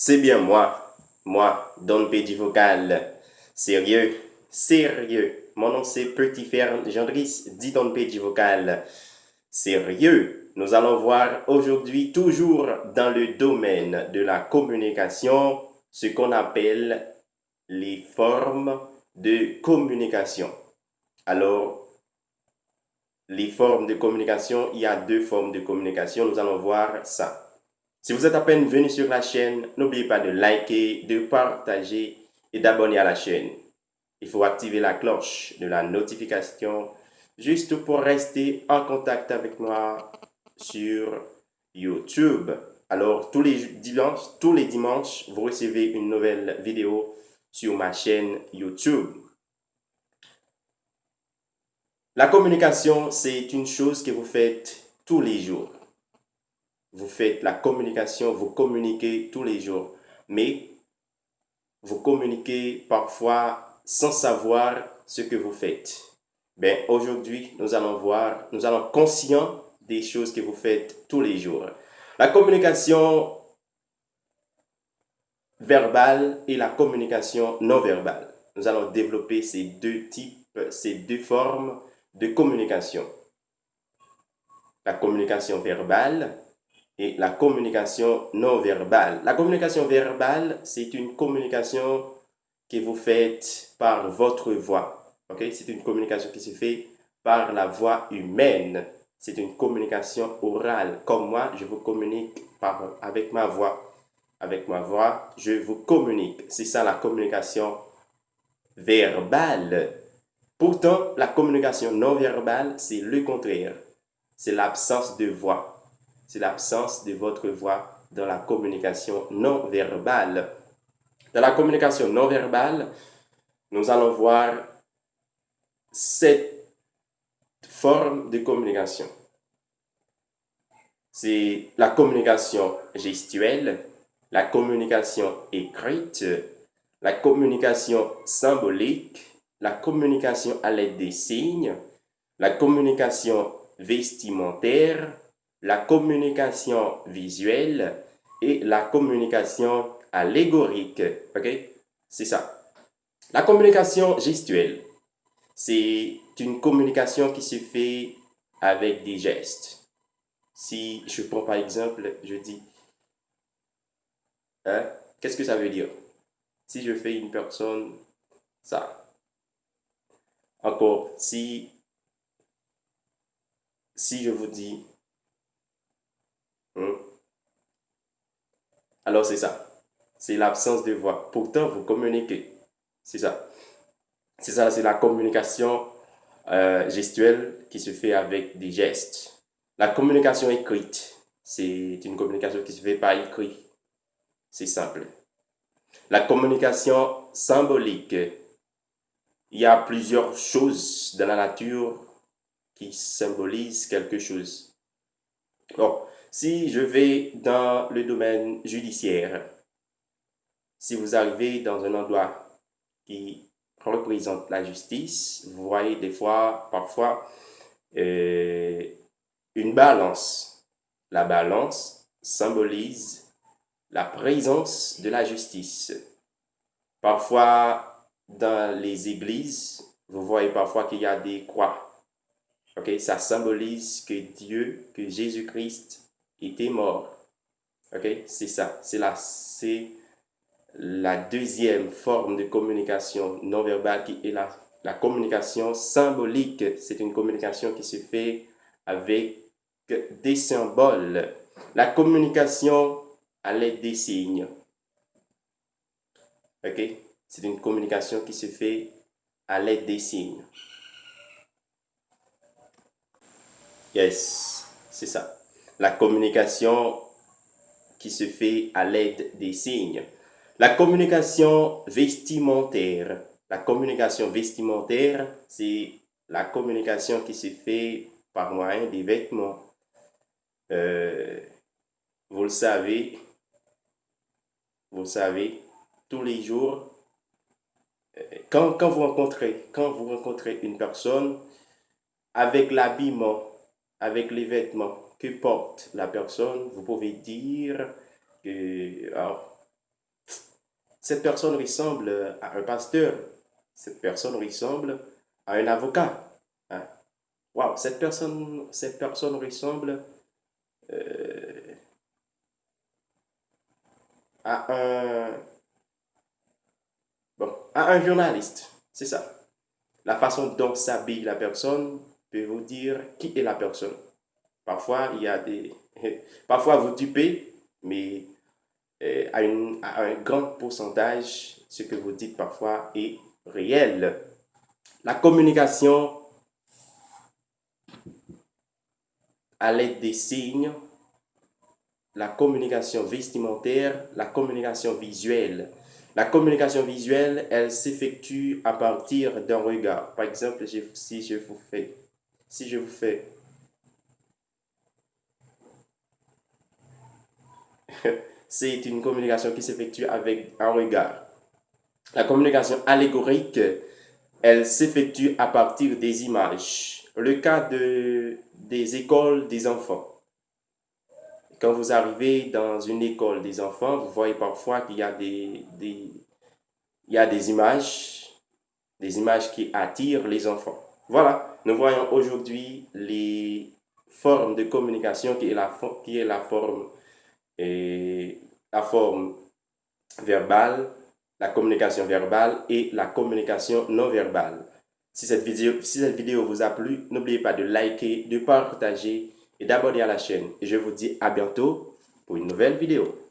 C'est bien moi, Don P. Vocal. Sérieux. Mon nom c'est Petit Fer Gendris, dit Don P. Vocal. Sérieux. Nous allons voir aujourd'hui, toujours dans le domaine de la communication, ce qu'on appelle les formes de communication. Alors, les formes de communication, il y a deux formes de communication, nous allons voir ça. Si vous êtes à peine venu sur la chaîne, n'oubliez pas de liker, de partager et d'abonner à la chaîne. Il faut activer la cloche de la notification juste pour rester en contact avec moi sur YouTube. Alors, tous les dimanches, vous recevez une nouvelle vidéo sur ma chaîne YouTube. La communication, c'est une chose que vous faites tous les jours. Vous faites la communication, vous communiquez tous les jours. Mais vous communiquez parfois sans savoir ce que vous faites. Ben, aujourd'hui, nous allons conscient des choses que vous faites tous les jours. La communication verbale et la communication non verbale. Nous allons développer ces deux formes de communication. La communication verbale et la communication non verbale. La communication verbale, c'est une communication que vous faites par votre voix. Okay? C'est une communication qui se fait par la voix humaine. C'est une communication orale. Comme moi, je vous communique avec ma voix. Avec ma voix, je vous communique. C'est ça la communication verbale. Pourtant, la communication non verbale, c'est le contraire. C'est l'absence de voix. C'est l'absence de votre voix dans la communication non verbale. Dans la communication non verbale, nous allons voir 7 formes de communication. C'est la communication gestuelle, la communication écrite, la communication symbolique, la communication à l'aide des signes, la communication vestimentaire, la communication visuelle et la communication allégorique. Ok? C'est ça. La communication gestuelle, c'est une communication qui se fait avec des gestes. Si je prends par exemple, je dis, qu'est-ce que ça veut dire? Si je fais une personne, ça. Encore, si je vous dis, alors c'est ça. C'est l'absence de voix. Pourtant, vous communiquez. C'est ça. C'est ça, c'est la communication gestuelle qui se fait avec des gestes. La communication écrite, c'est une communication qui se fait par écrit. C'est simple. La communication symbolique, il y a plusieurs choses dans la nature qui symbolisent quelque chose. Bon, si je vais dans le domaine judiciaire, si vous arrivez dans un endroit qui représente la justice, vous voyez des fois, parfois, une balance. La balance symbolise la présence de la justice. Parfois, dans les églises, vous voyez parfois qu'il y a des croix. Okay? Ça symbolise que Dieu, que Jésus-Christ était mort. Okay? C'est ça. C'est la deuxième forme de communication non verbale qui est la communication symbolique. C'est une communication qui se fait avec des symboles. La communication à l'aide des signes. Ok? C'est une communication qui se fait à l'aide des signes. Yes, c'est ça. La communication qui se fait à l'aide des signes. La communication vestimentaire. La communication vestimentaire, c'est la communication qui se fait par moyen des vêtements. Vous le savez, tous les jours, quand vous rencontrez une personne, avec l'habillement, avec les vêtements que porte la personne, vous pouvez dire que cette personne ressemble à un pasteur. Cette personne ressemble à un avocat. Hein. Wow, cette personne ressemble euh, à à un journaliste. C'est ça. La façon dont s'habille la personne peut vous dire qui est la personne. Parfois, il y a des... Parfois, vous dupez, mais à un grand pourcentage, ce que vous dites parfois est réel. La communication à l'aide des signes, la communication vestimentaire, la communication visuelle. La communication visuelle, elle s'effectue à partir d'un regard. Par exemple, si je vous fais, c'est une communication qui s'effectue avec un regard. La communication allégorique, elle s'effectue à partir des images. Le cas des écoles des enfants. Quand vous arrivez dans une école des enfants, vous voyez parfois qu'il y a il y a des images qui attirent les enfants. Voilà, nous voyons aujourd'hui les formes de communication qui est la forme verbale, la communication verbale et la communication non verbale. Si cette vidéo vous a plu, n'oubliez pas de liker, de partager et d'abonner à la chaîne. Et je vous dis à bientôt pour une nouvelle vidéo.